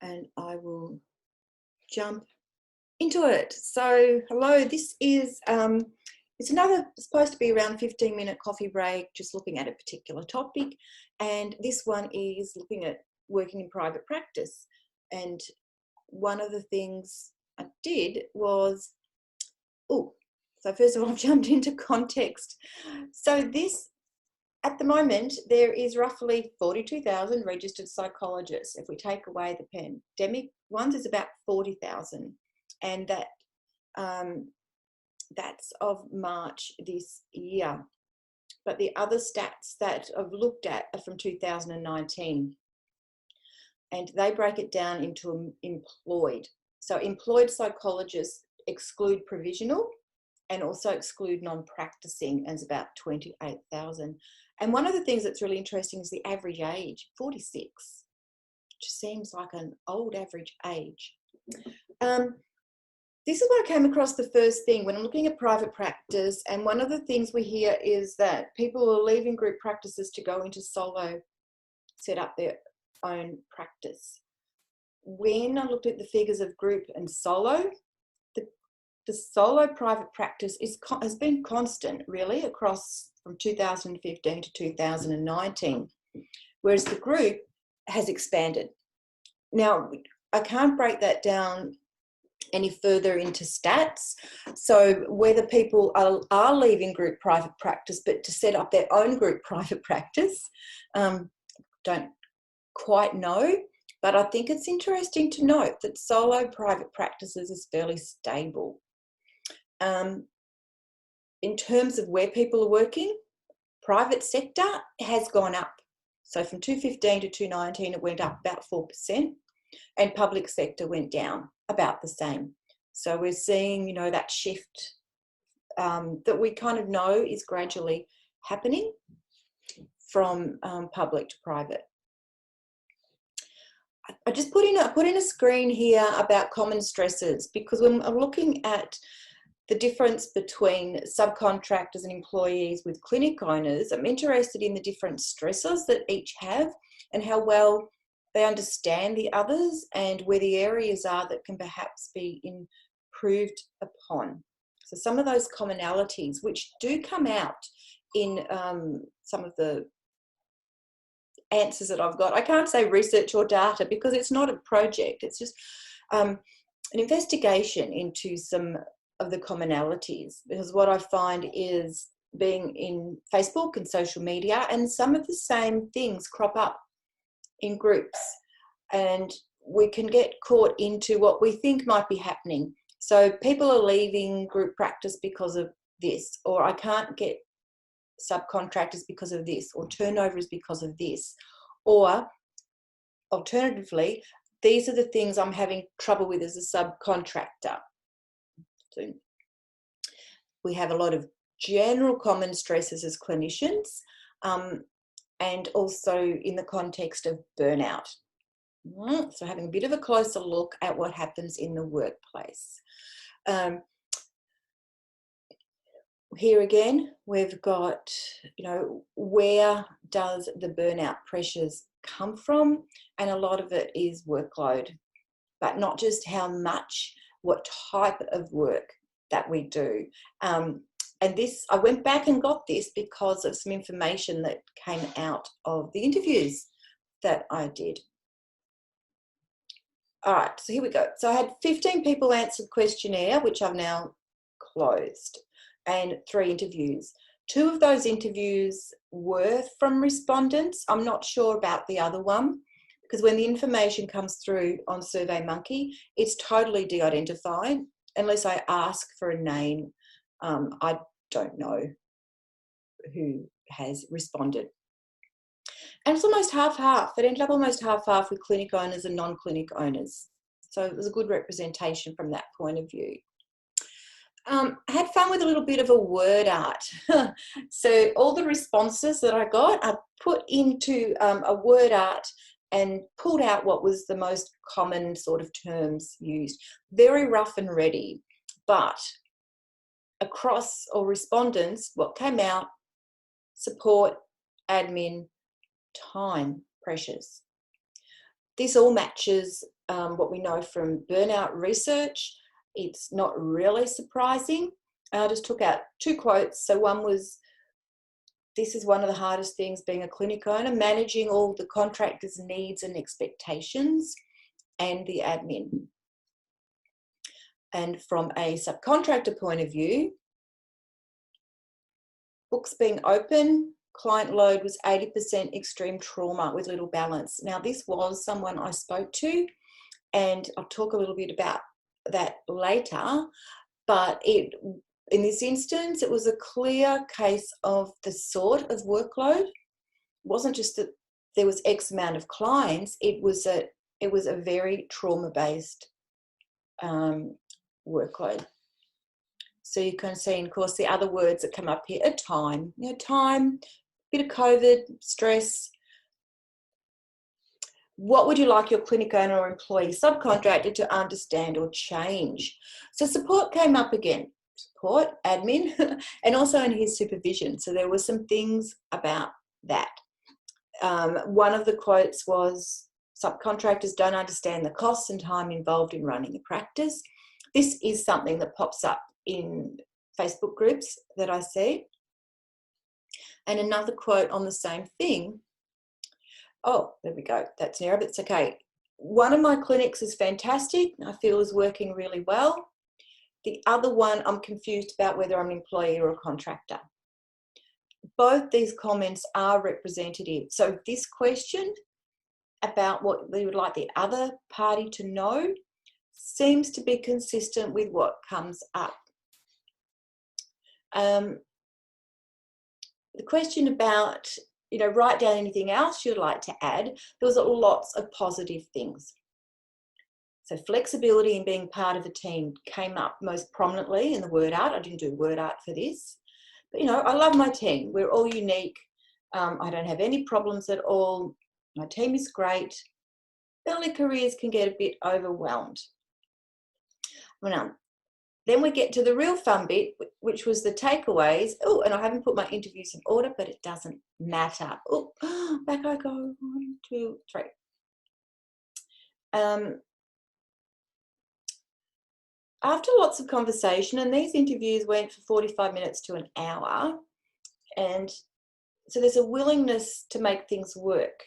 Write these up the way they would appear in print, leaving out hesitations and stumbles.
and I will jump into it. So hello, this is it's supposed to be around 15-minute coffee break, just looking at a particular topic, and this one is looking at working in private practice. And one of the things I did was, so first of all, I've jumped into context. So this, at the moment, there is roughly 42,000 registered psychologists. If we take away the pandemic ones, it's about 40,000. And that's of March this year. But the other stats that I've looked at are from 2019. And they break it down into employed. So employed psychologists exclude provisional and also exclude non-practicing, and it's about 28,000. And one of the things that's really interesting is the average age, 46, which seems like an old average age. This is what I came across the first thing when I'm looking at private practice. And one of the things we hear is that people are leaving group practices to go into solo, set up their own practice. When I looked at the figures of group and solo, the solo private practice has been constant really across from 2015 to 2019, whereas the group has expanded. Now, I can't break that down any further into stats. So whether people are leaving group private practice, but to set up their own group private practice, don't quite know. But I think it's interesting to note that solo private practices is fairly stable. In terms of where people are working, private sector has gone up. So from 2015 to 2019, it went up about 4%, and public sector went down about the same. So we're seeing, that shift that we kind of know is gradually happening from public to private. I just put in a screen here about common stresses, because when I'm looking at the difference between subcontractors and employees with clinic owners, I'm interested in the different stresses that each have and how well they understand the others and where the areas are that can perhaps be improved upon. So some of those commonalities, which do come out in some of the answers that I've got. I can't say research or data because it's not a project. It's just an investigation into some of the commonalities, because what I find is being in Facebook and social media, and some of the same things crop up in groups, and we can get caught into what we think might be happening. So people are leaving group practice because of this, or I can't get subcontractors because of this, or turnover is because of this, or alternatively, these are the things I'm having trouble with as a subcontractor. So we have a lot of general common stresses as clinicians, and also in the context of burnout. So having a bit of a closer look at what happens in the workplace. Here again, we've got, where does the burnout pressures come from? And a lot of it is workload, but not just how much, what type of work that we do. And this, I went back and got this because of some information that came out of the interviews that I did. All right, so here we go. So I had 15 people answer the questionnaire, which I've now closed, and 3 interviews. 2 of those interviews were from respondents. I'm not sure about the other one, because when the information comes through on SurveyMonkey, it's totally de-identified. Unless I ask for a name, I don't know who has responded. And it's almost half-half. It ended up almost half-half with clinic owners and non-clinic owners. So it was a good representation from that point of view. I had fun with a little bit of a word art. So all the responses that I got, I put into a word art and pulled out what was the most common sort of terms used. Very rough and ready, but across all respondents, what came out: support, admin, time pressures. This all matches what we know from burnout research. It's not really surprising. I just took out 2 quotes. So one was, this is one of the hardest things being a clinic owner, managing all the contractors' needs and expectations and the admin. And from a subcontractor point of view, books being open, client load was 80% extreme trauma with little balance. Now, this was someone I spoke to, and I'll talk a little bit about that later, but in this instance, it was a clear case of the sort of workload. It wasn't just that there was X amount of clients, it was a very trauma-based workload. So you can see, and of course, the other words that come up here are time. Time, bit of COVID, stress. What would you like your clinic owner or employee subcontractor to understand or change? So support came up again. Support, admin, and also in his supervision. So there were some things about that. One of the quotes was, subcontractors don't understand the costs and time involved in running a practice. This is something that pops up in Facebook groups that I see. And another quote on the same thing. Oh, there we go. That's an error, but it's okay. One of my clinics is fantastic. I feel is working really well. The other one, I'm confused about whether I'm an employee or a contractor. Both these comments are representative. So this question about what we would like the other party to know seems to be consistent with what comes up. The question about, write down anything else you'd like to add. There was lots of positive things. So flexibility and being part of a team came up most prominently in the word art. I didn't do word art for this. But, I love my team. We're all unique. I don't have any problems at all. My team is great. Early careers can get a bit overwhelmed. Then we get to the real fun bit, which was the takeaways. Oh, and I haven't put my interviews in order, but it doesn't matter. Oh, back I go. 1, 2, 3. After lots of conversation, and these interviews went for 45 minutes to an hour, and so there's a willingness to make things work.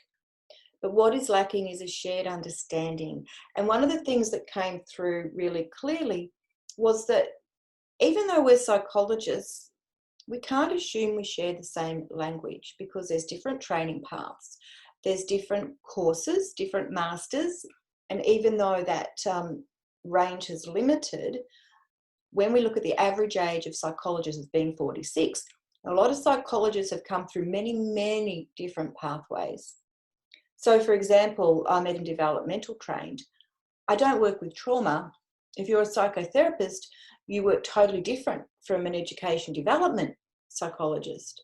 But what is lacking is a shared understanding. And one of the things that came through really clearly was that even though we're psychologists, we can't assume we share the same language, because there's different training paths, there's different courses, different masters, and even though that range is limited, when we look at the average age of psychologists as being 46, a lot of psychologists have come through many, many different pathways. So, for example, I'm ed and developmental trained. I don't work with trauma. If you're a psychotherapist, you work totally different from an education development psychologist.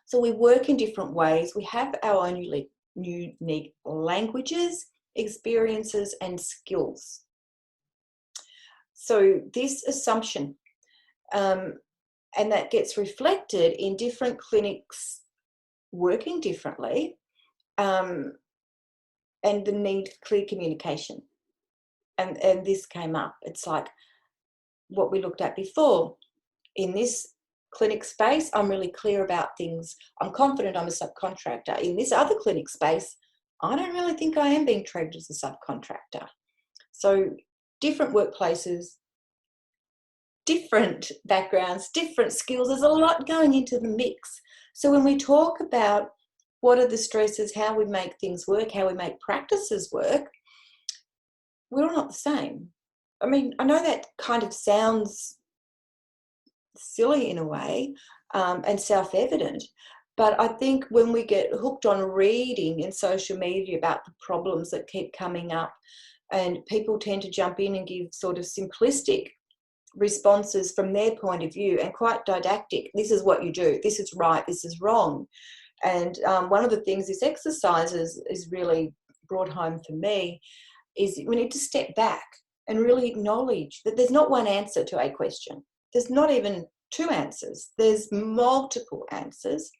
So we work in different ways. We have our own unique languages, experiences, and skills. So this assumption, and that gets reflected in different clinics working differently, and the need for clear communication. And this came up. It's like what we looked at before. In this clinic space, I'm really clear about things. I'm confident I'm a subcontractor. In this other clinic space, I don't really think I am being treated as a subcontractor. So different workplaces, different backgrounds, different skills. There's a lot going into the mix. So when we talk about what are the stresses, how we make things work, how we make practices work, we're all not the same. I mean, I know that kind of sounds silly in a way, and self-evident, but I think when we get hooked on reading in social media about the problems that keep coming up, and people tend to jump in and give sort of simplistic responses from their point of view and quite didactic. This is what you do. This is right. This is wrong. And one of the things this exercise is really brought home for me is we need to step back and really acknowledge that there's not one answer to a question. There's not even 2 answers. There's multiple answers.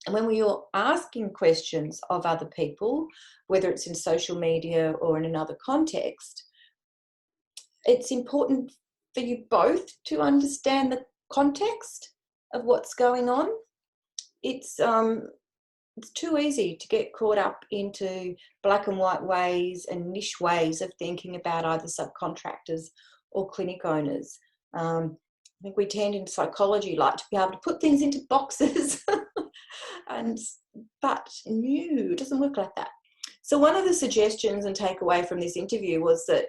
And when you're asking questions of other people, whether it's in social media or in another context, it's important for you both to understand the context of what's going on. It's too easy to get caught up into black and white ways and niche ways of thinking about either subcontractors or clinic owners. I think we tend in psychology like to be able to put things into boxes, but no, it doesn't work like that. So one of the suggestions and takeaway from this interview was that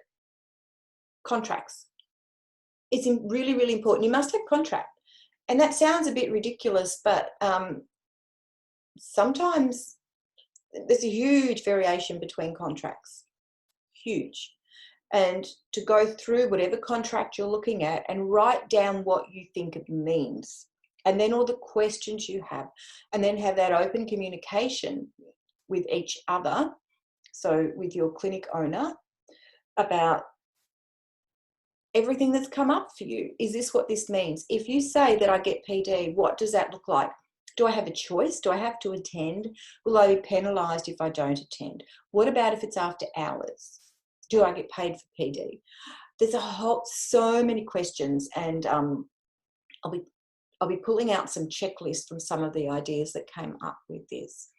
contracts, it's really, really important. You must have contract. And that sounds a bit ridiculous, but sometimes there's a huge variation between contracts, huge. And to go through whatever contract you're looking at and write down what you think it means, and then all the questions you have, and then have that open communication with each other, so with your clinic owner, about everything that's come up for you. Is this what this means? If you say that I get PD, what does that look like? Do I have a choice? Do I have to attend? Will I be penalised if I don't attend? What about if it's after hours? Do I get paid for PD? There's so many questions, and I'll be pulling out some checklists from some of the ideas that came up with this.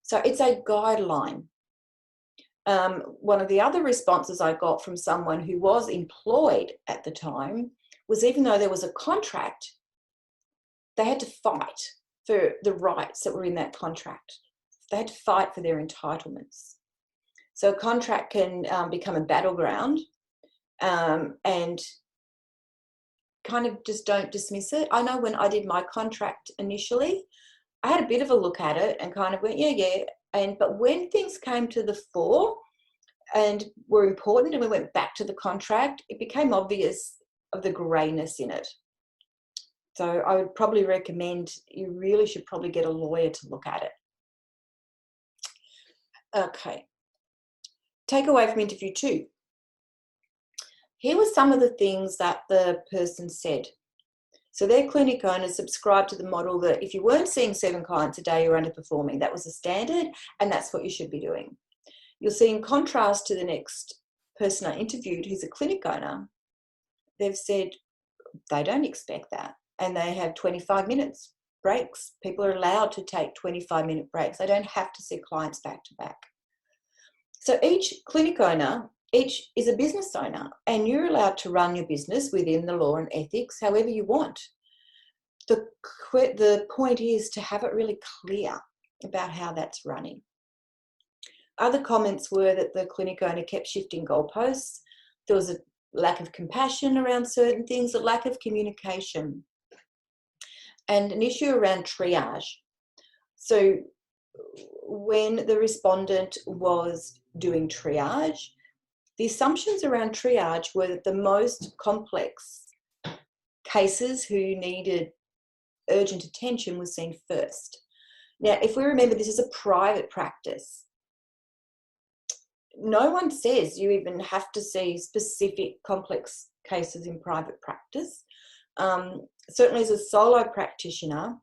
So it's a guideline. One of the other responses I got from someone who was employed at the time was, even though there was a contract, they had to fight for the rights that were in that contract. They had to fight for their entitlements. So a contract can become a battleground, and kind of just don't dismiss it. I know when I did my contract initially, I had a bit of a look at it and kind of went, yeah. But when things came to the fore and were important, and we went back to the contract, it became obvious of the greyness in it. So I would probably recommend, you really should probably get a lawyer to look at it. Okay. Takeaway from interview 2. Here were some of the things that the person said. So their clinic owners subscribed to the model that if you weren't seeing 7 clients a day, you're underperforming. That was the standard, and that's what you should be doing. You'll see, in contrast to the next person I interviewed, who's a clinic owner, they've said they don't expect that, and they have 25 minutes breaks. People are allowed to take 25-minute breaks. They don't have to see clients back to back. So each clinic owner, each is a business owner, and you're allowed to run your business within the law and ethics however you want. The point is to have it really clear about how that's running. Other comments were that the clinic owner kept shifting goalposts. There was a lack of compassion around certain things, a lack of communication, and an issue around triage. So when the respondent was doing triage, the assumptions around triage were that the most complex cases who needed urgent attention was seen first. Now, if we remember, this is a private practice. No one says you even have to see specific complex cases in private practice. Certainly as a solo practitioner,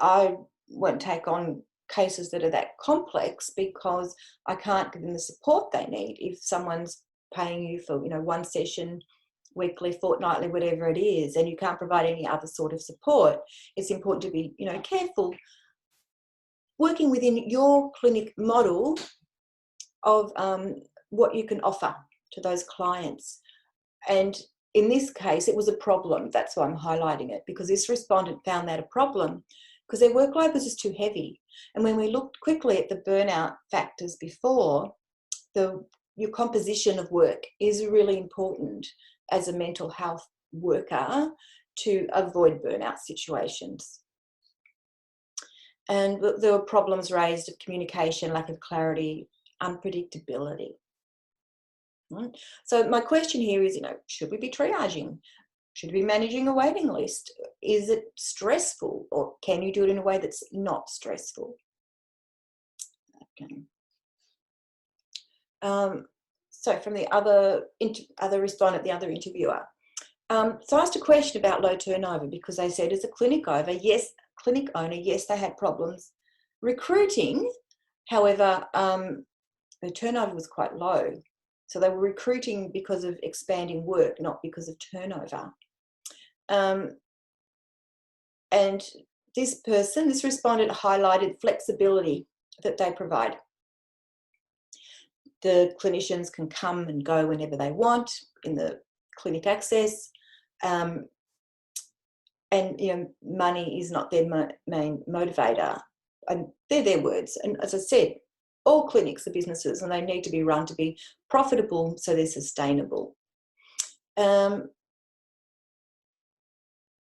I won't take on cases that are that complex because I can't give them the support they need. If someone's paying you for, one session weekly, fortnightly, whatever it is, and you can't provide any other sort of support, it's important to be, careful working within your clinic model of what you can offer to those clients. And in this case, it was a problem. That's why I'm highlighting it, because this respondent found that a problem because their workload was just too heavy. And when we looked quickly at the burnout factors before, your composition of work is really important as a mental health worker to avoid burnout situations. And there were problems raised of communication, lack of clarity, unpredictability. Right? So my question here is, should we be triaging? Should we be managing a waiting list? Is it stressful, or can you do it in a way that's not stressful? Okay. So from the other respondent, the other interviewer. So I asked a question about low turnover, because they said, as a clinic clinic owner, yes, they had problems recruiting. However, the turnover was quite low. So they were recruiting because of expanding work, not because of turnover. And this respondent highlighted flexibility that they provide. The clinicians can come and go whenever they want in the clinic access. And money is not their main motivator. And they're their words. And as I said, all clinics are businesses and they need to be run to be profitable so they're sustainable.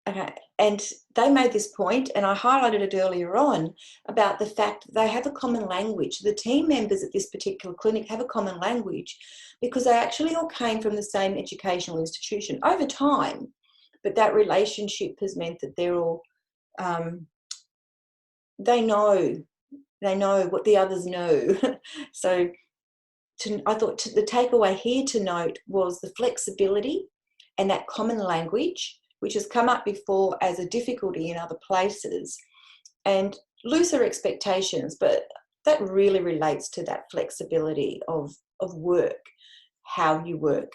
Okay, and they made this point, and I highlighted it earlier on, about the fact that they have a common language. The team members at this particular clinic have a common language because they actually all came from the same educational institution over time, but that relationship has meant that they're all, they know what the others know. So I thought the takeaway here to note was the flexibility and that common language, which has come up before as a difficulty in other places, and looser expectations, but that really relates to that flexibility of work, how you work,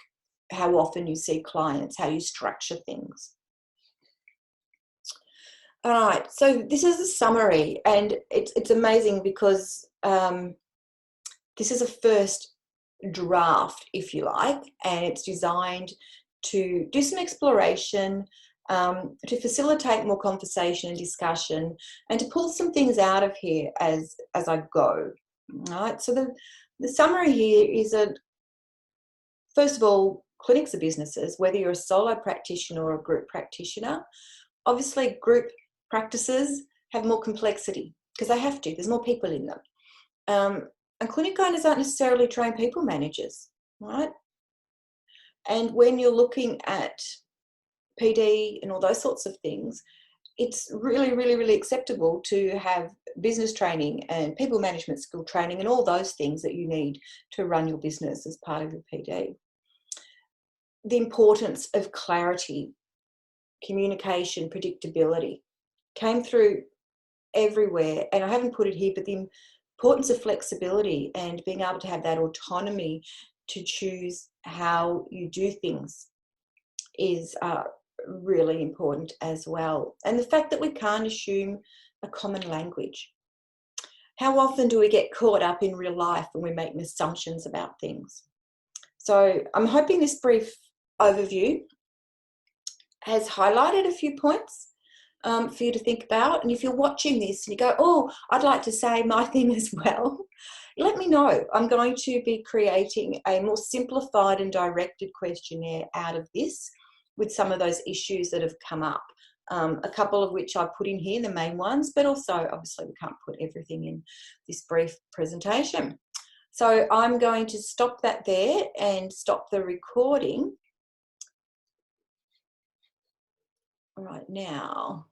how often you see clients, how you structure things. All right, so this is a summary, and it's amazing because this is a first draft, if you like, and it's designed to do some exploration, to facilitate more conversation and discussion, and to pull some things out of here as I go. All right, so the summary here is first of all, clinics are businesses, whether you're a solo practitioner or a group practitioner. Obviously, group practices have more complexity because they have to. There's more people in them. And clinic owners aren't necessarily trained people managers, right? And when you're looking at PD and all those sorts of things, it's really, really, really acceptable to have business training and people management skill training and all those things that you need to run your business as part of your PD. The importance of clarity, communication, predictability came through everywhere. And I haven't put it here, but the importance of flexibility and being able to have that autonomy to choose how you do things is really important as well. And the fact that we can't assume a common language. How often do we get caught up in real life when we're making assumptions about things? So I'm hoping this brief overview has highlighted a few points for you to think about. And if you're watching this and you go, oh, I'd like to say my thing as well, let me know. I'm going to be creating a more simplified and directed questionnaire out of this with some of those issues that have come up. A couple of which I put in here, the main ones, but also obviously we can't put everything in this brief presentation. So I'm going to stop that there and stop the recording. All right, now.